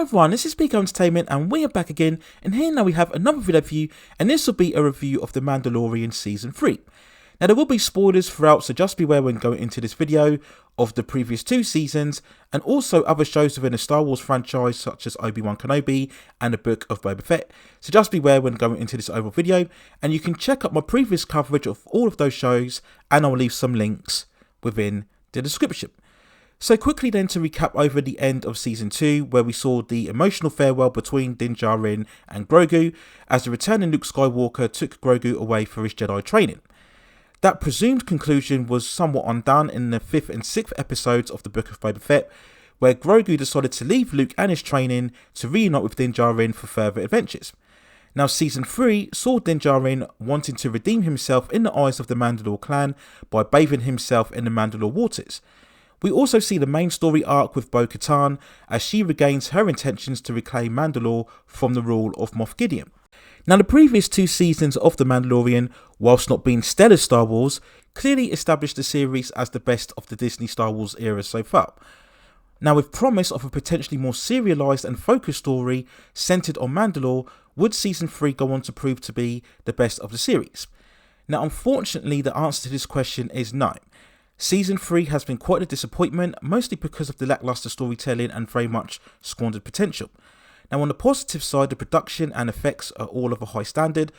everyone, this is Big Entertainment and we are back again, and here now we have another video for you, and this will be a review of The Mandalorian Season 3. Now there will be spoilers throughout, so just beware when going into this video of the previous 2 seasons, and also other shows within the Star Wars franchise such as Obi-Wan Kenobi and the Book of Boba Fett, so just beware when going into this overall video, and you can check out my previous coverage of all of those shows, and I'll leave some links within the description. So quickly then to recap over the end of Season 2, where we saw the emotional farewell between Djarin and Grogu, as the returning Luke Skywalker took Grogu away for his Jedi training. That presumed conclusion was somewhat undone in the 5th and 6th episodes of the Book of Boba Fett, where Grogu decided to leave Luke and his training to reunite with Djarin for further adventures. Now Season 3 saw Djarin wanting to redeem himself in the eyes of the Mandalore clan by bathing himself in the Mandalore waters. We also see the main story arc with Bo Katan as she regains her intentions to reclaim Mandalore from the rule of Moff Gideon. Now the previous 2 seasons of The Mandalorian, whilst not being stellar Star Wars, clearly established the series as the best of the Disney Star Wars era so far. Now with promise of a potentially more serialized and focused story centered on Mandalore, would Season 3 go on to prove to be the best of the series? Now unfortunately the answer to this question is no. Season 3 has been quite a disappointment, mostly because of the lackluster storytelling and very much squandered potential. Now on the positive side, the production and effects are all of a high standard,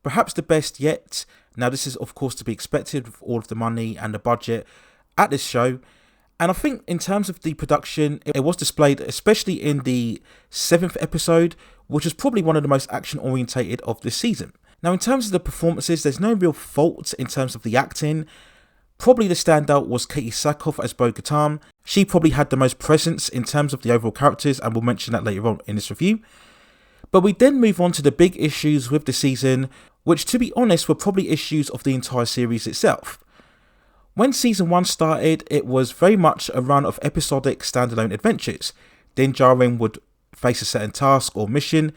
perhaps the best yet. Now this is of course to be expected with all of the money and the budget at this show, and I think in terms of the production, it was displayed especially in the 7th episode, which is probably one of the most action orientated of this season. Now in terms of the performances, there's no real fault in terms of the acting. Probably the standout was Katie Sackhoff as Bo Katan. She probably had the most presence in terms of the overall characters, and we'll mention that later on in this review. But we then move on to the big issues with the season, which to be honest were probably issues of the entire series itself. When Season 1 started, it was very much a run of episodic standalone adventures. Djarin would face a certain task or mission,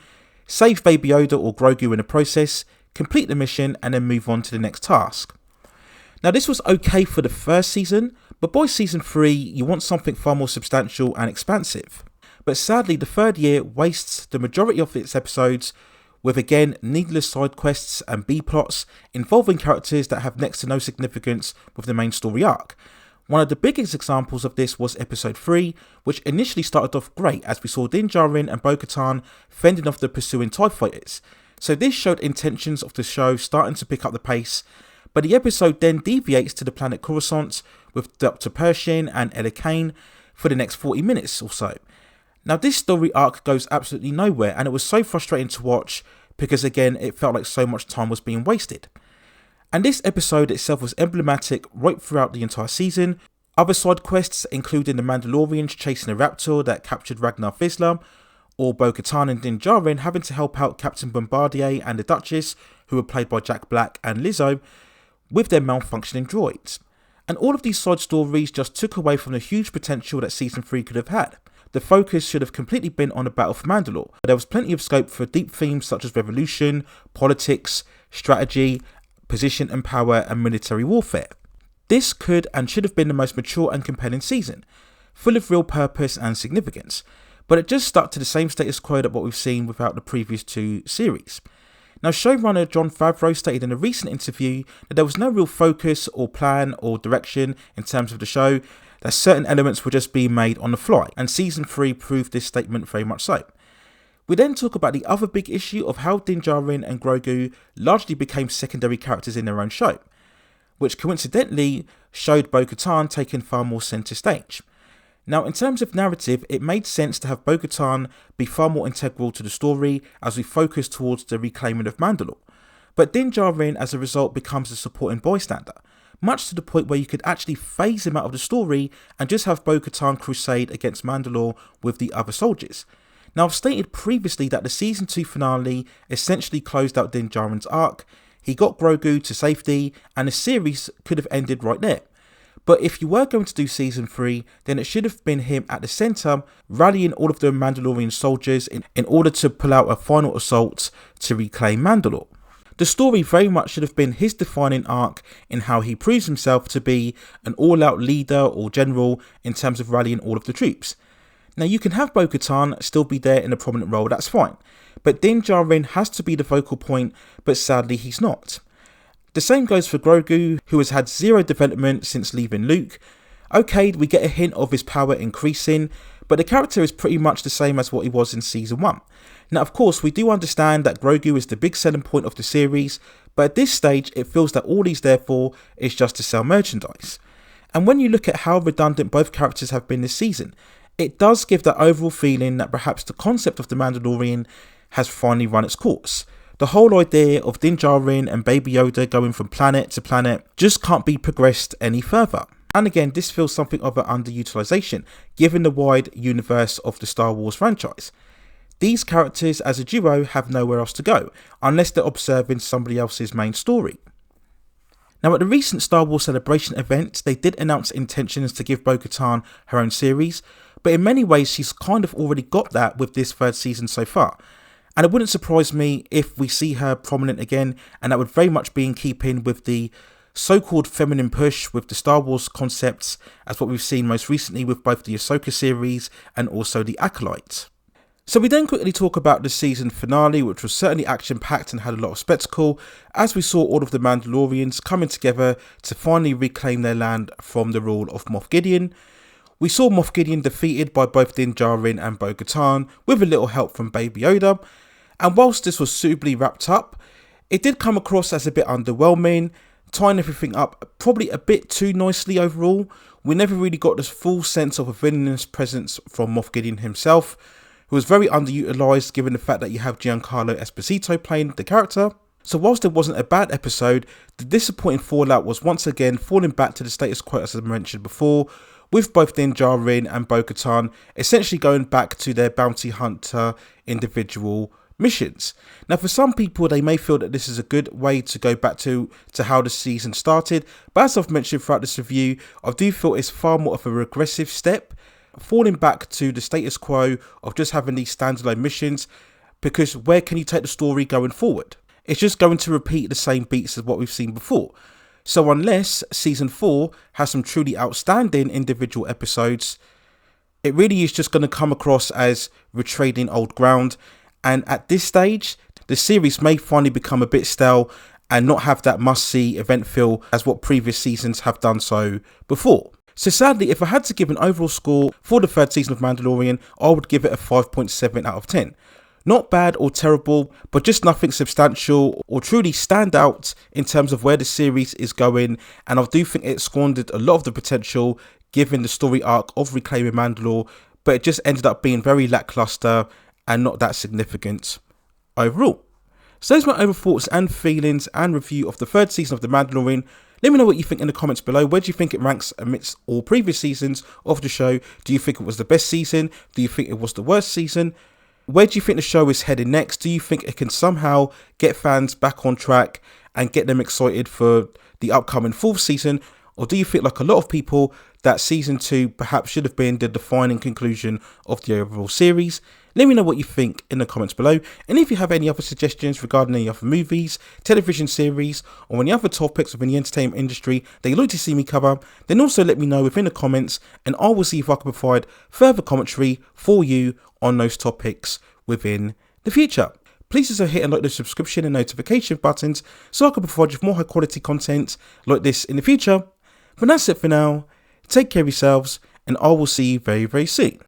save Baby Yoda or Grogu in the process, complete the mission, and then move on to the next task. Now this was okay for the first season, but by Season 3 you want something far more substantial and expansive. But sadly the 3rd year wastes the majority of its episodes with again needless side quests and B-plots involving characters that have next to no significance with the main story arc. One of the biggest examples of this was Episode 3, which initially started off great as we saw Djarin and Bo Katan fending off the pursuing TIE fighters. So this showed intentions of the show starting to pick up the pace. But the episode then deviates to the planet Coruscant with Dr. Pershing and Ella Kane for the next 40 minutes or so. Now this story arc goes absolutely nowhere, and it was so frustrating to watch because again it felt like so much time was being wasted. And this episode itself was emblematic right throughout the entire season. Other side quests including the Mandalorians chasing a raptor that captured Ragnar Vizsla, or Bo Katan and Djarin having to help out Captain Bombardier and the Duchess, who were played by Jack Black and Lizzo, with their malfunctioning droids. And all of these side stories just took away from the huge potential that Season 3 could have had. The focus should have completely been on the Battle for Mandalore, but there was plenty of scope for deep themes such as revolution, politics, strategy, position and power, and military warfare. This could and should have been the most mature and compelling season, full of real purpose and significance, but it just stuck to the same status quo that what we've seen without the previous 2 series. Now showrunner Jon Favreau stated in a recent interview that there was no real focus or plan or direction in terms of the show, that certain elements were just being made on the fly, and Season 3 proved this statement very much so. We then talk about the other big issue of how Djarin and Grogu largely became secondary characters in their own show, which coincidentally showed Bo Katan taking far more centre stage. Now in terms of narrative, it made sense to have Bo Katan be far more integral to the story as we focus towards the reclaiming of Mandalore. But Djarin as a result becomes a supporting bystander, much to the point where you could actually phase him out of the story and just have Bo Katan crusade against Mandalore with the other soldiers. Now I've stated previously that the Season 2 finale essentially closed out Djarin's arc, he got Grogu to safety, and the series could have ended right there. But if you were going to do Season 3, then it should have been him at the centre, rallying all of the Mandalorian soldiers in order to pull out a final assault to reclaim Mandalore. The story very much should have been his defining arc in how he proves himself to be an all-out leader or general in terms of rallying all of the troops. Now you can have Bo Katan still be there in a prominent role, that's fine, but Din Djarin has to be the focal point, but sadly he's not. The same goes for Grogu, who has had zero development since leaving Luke. Okay, we get a hint of his power increasing, but the character is pretty much the same as what he was in season 1. Now of course we do understand that Grogu is the big selling point of the series, but at this stage it feels that all he's there for is just to sell merchandise. And when you look at how redundant both characters have been this season, it does give that overall feeling that perhaps the concept of the Mandalorian has finally run its course. The whole idea of Din Djarin and Baby Yoda going from planet to planet just can't be progressed any further. And again, this feels something of an underutilization, given the wide universe of the Star Wars franchise. These characters as a duo have nowhere else to go, unless they're observing somebody else's main story. Now at the recent Star Wars Celebration event, they did announce intentions to give Bo Katan her own series, but in many ways she's kind of already got that with this 3rd season so far. And it wouldn't surprise me if we see her prominent again, and that would very much be in keeping with the so-called feminine push with the Star Wars concepts, as what we've seen most recently with both the Ahsoka series and also the Acolyte. So we then quickly talk about the season finale, which was certainly action-packed and had a lot of spectacle, as we saw all of the Mandalorians coming together to finally reclaim their land from the rule of Moff Gideon. We saw Moff Gideon defeated by both Din Djarin and Bo Katan, with a little help from Baby Yoda, and whilst this was suitably wrapped up, it did come across as a bit underwhelming, tying everything up probably a bit too nicely overall. We never really got this full sense of a villainous presence from Moff Gideon himself, who was very underutilised given the fact that you have Giancarlo Esposito playing the character. So whilst it wasn't a bad episode, the disappointing fallout was once again falling back to the status quo as I mentioned before, with both Din Djarin and Bo Katan essentially going back to their bounty hunter individual missions. Now for some people they may feel that this is a good way to go back to how the season started, but as I've mentioned throughout this review, I do feel it's far more of a regressive step, falling back to the status quo of just having these standalone missions, because where can you take the story going forward? It's just going to repeat the same beats as what we've seen before. So unless season 4 has some truly outstanding individual episodes, it really is just going to come across as retreading old ground. And at this stage, the series may finally become a bit stale and not have that must-see event feel as what previous seasons have done so before. So sadly, if I had to give an overall score for the 3rd season of Mandalorian, I would give it a 5.7 out of 10. Not bad or terrible, but just nothing substantial or truly stand out in terms of where the series is going, and I do think it squandered a lot of the potential given the story arc of reclaiming Mandalore, but it just ended up being very lackluster and not that significant overall. So those are my overall thoughts and feelings and review of the 3rd season of The Mandalorian. Let me know what you think in the comments below. Where do you think it ranks amidst all previous seasons of the show? Do you think it was the best season? Do you think it was the worst season? Where do you think the show is heading next? Do you think it can somehow get fans back on track and get them excited for the upcoming 4th season? Or do you think, like a lot of people, that season 2 perhaps should have been the defining conclusion of the overall series? Let me know what you think in the comments below, and if you have any other suggestions regarding any other movies, television series, or any other topics within the entertainment industry that you'd like to see me cover, then also let me know within the comments, and I will see if I can provide further commentary for you on those topics within the future. Please also hit and like the subscription and notification buttons so I can provide you with more high quality content like this in the future. But that's it for now. Take care of yourselves, and I will see you very, very soon.